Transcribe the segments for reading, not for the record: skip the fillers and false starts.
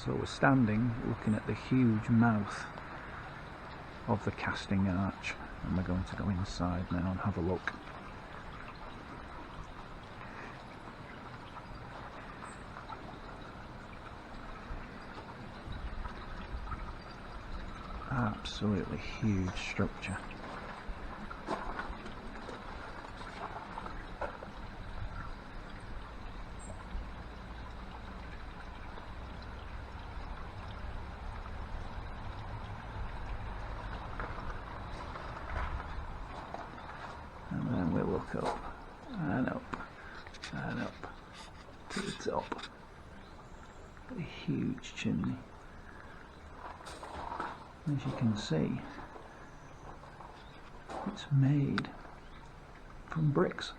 So we're standing looking at the huge mouth of the casting arch, and we're going to go inside now and have a look. Absolutely huge structure. And then we'll look up and up and up to the top. A huge chimney. As you can see, it's made from bricks.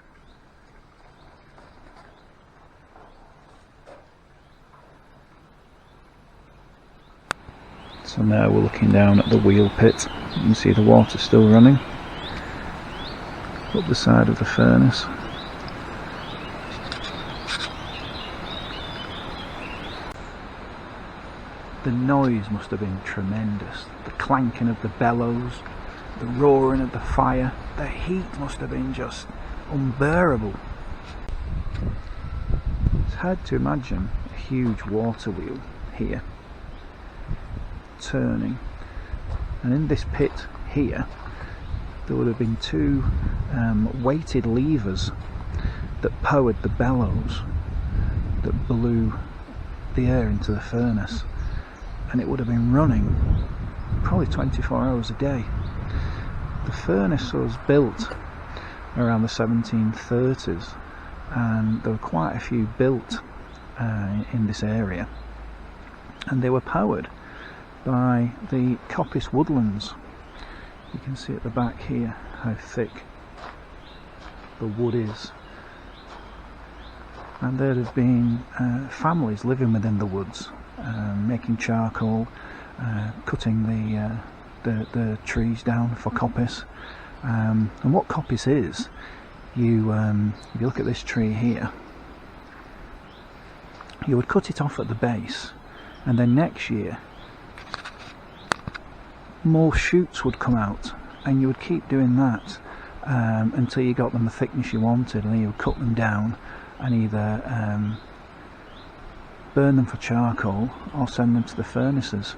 So now we're looking down at the wheel pit. You can see the water still running up the side of the furnace. The noise must have been tremendous. The clanking of the bellows, the roaring of the fire, the heat must have been just unbearable. It's hard to imagine a huge water wheel here turning, and in this pit here there would have been two weighted levers that powered the bellows that blew the air into the furnace, and it would have been running probably 24 hours a day. The furnace was built around the 1730s, and there were quite a few built in this area, and they were powered by the coppice woodlands. You can see at the back here how thick the wood is, and there have been families living within the woods, making charcoal, cutting the trees down for coppice. And what coppice is, if you look at this tree here, you would cut it off at the base, and then next year more shoots would come out, and you would keep doing that until you got them the thickness you wanted, and then you would cut them down and either burn them for charcoal or send them to the furnaces.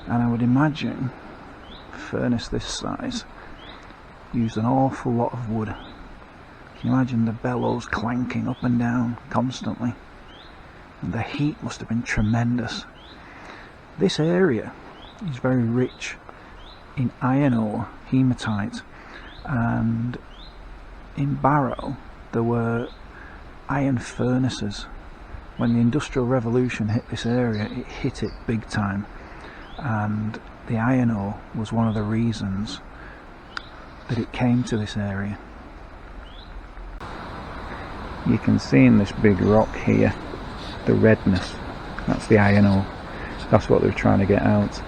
And I would imagine a furnace this size used an awful lot of wood. Can you imagine the bellows clanking up and down constantly? And the heat must have been tremendous. This area is very rich in iron ore, hematite, and in Barrow there were iron furnaces. When the Industrial Revolution hit this area, it hit it big time, and the iron ore was one of the reasons that it came to this area. You can see in this big rock here the redness. That's the iron ore. That's what they're trying to get out.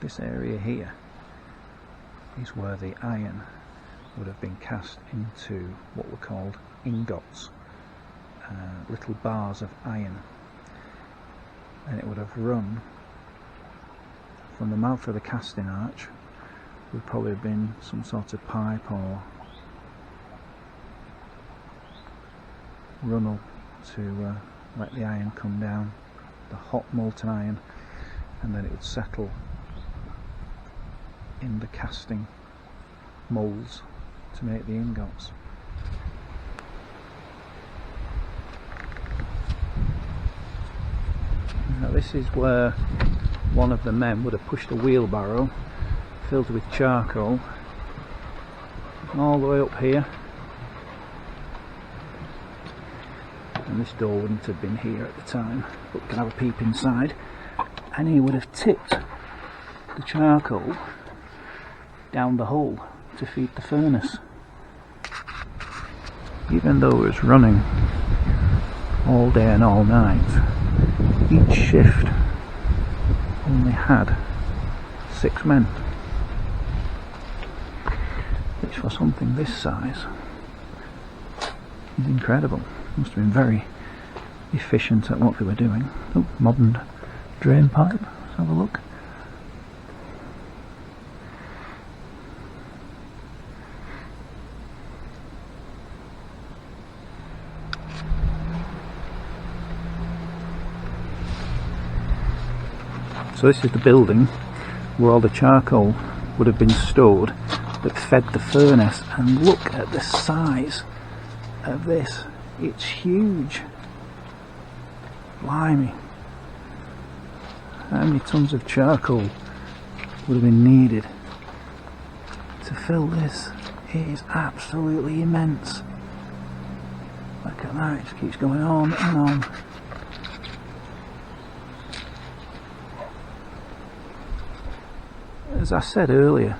This area here is where the iron would have been cast into what were called ingots, little bars of iron, and it would have run from the mouth of the casting arch. Would probably have been some sort of pipe or runnel to let the iron come down, the hot molten iron, and then it would settle in the casting moulds to make the ingots. Now this is where one of the men would have pushed a wheelbarrow filled with charcoal all the way up here, and this door wouldn't have been here at the time, but we can have a peep inside, and he would have tipped the charcoal down the hole to feed the furnace. Even though it was running all day and all night, each shift only had 6 men, which for something this size is incredible. Must have been very, efficient at what they were doing. Oh, modern drain pipe. Let's have a look. So this is the building where all the charcoal would have been stored that fed the furnace, and look at the size of this. It's huge. Blimey. How many tons of charcoal would have been needed to fill this? It is absolutely immense. Look at that, it just keeps going on and on. As I said earlier,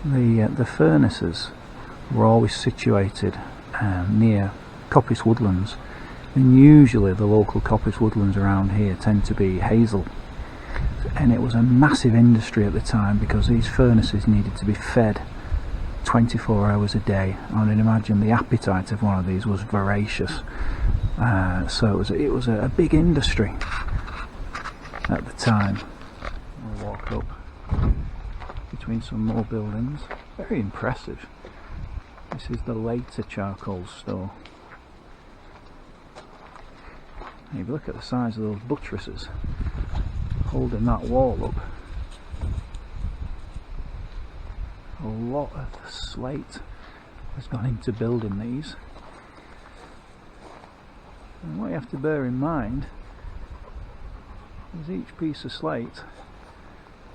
the furnaces were always situated near coppice woodlands, and usually the local coppice woodlands around here tend to be hazel, and it was a massive industry at the time because these furnaces needed to be fed 24 hours a day. I can imagine the appetite of one of these was voracious, so it was a big industry at the time. We'll walk up between some more buildings. Very impressive. This is the later charcoal store. If you look at the size of those buttresses holding that wall up, a lot of slate has gone into building these. And what you have to bear in mind is each piece of slate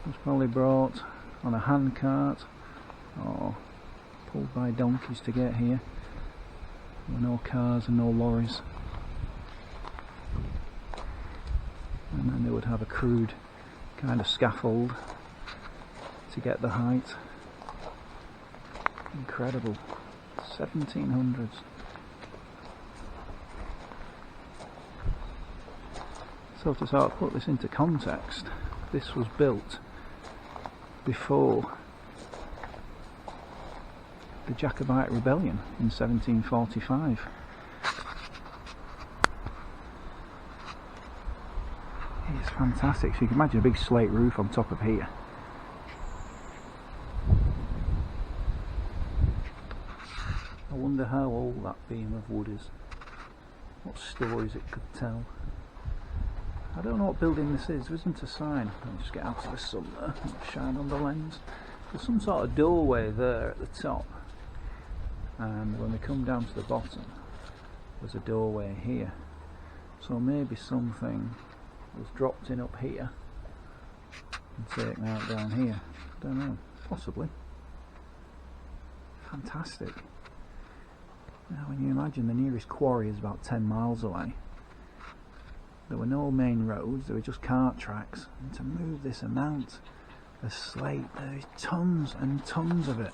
was probably brought on a hand cart or pulled by donkeys to get here. There were no cars and no lorries, and then they would have a crude kind of scaffold to get the height. Incredible. 1700s. So to sort of put this into context, this was built before the Jacobite rebellion in 1745. It's fantastic. So you can imagine a big slate roof on top of here. I wonder how old that beam of wood is, what stories it could tell. I don't know what building this is. There isn't a sign. I'll just get out of the sun there and shine on the lens. There's some sort of doorway there at the top, and when we come down to the bottom there's a doorway here, so maybe something was dropped in up here and taken out down here. Don't know, possibly. Fantastic. Now when you imagine the nearest quarry is about 10 miles away, there were no main roads, there were just cart tracks, and to move this amount of slate, there is tons and tons of it,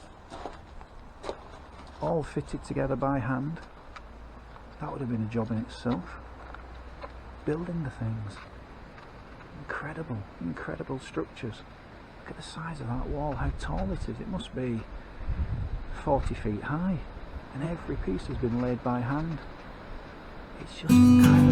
all fitted together by hand. That would have been a job in itself, building the things. Incredible, incredible structures. Look at the size of that wall, how tall it is. It must be 40 feet high, and every piece has been laid by hand. It's just incredible.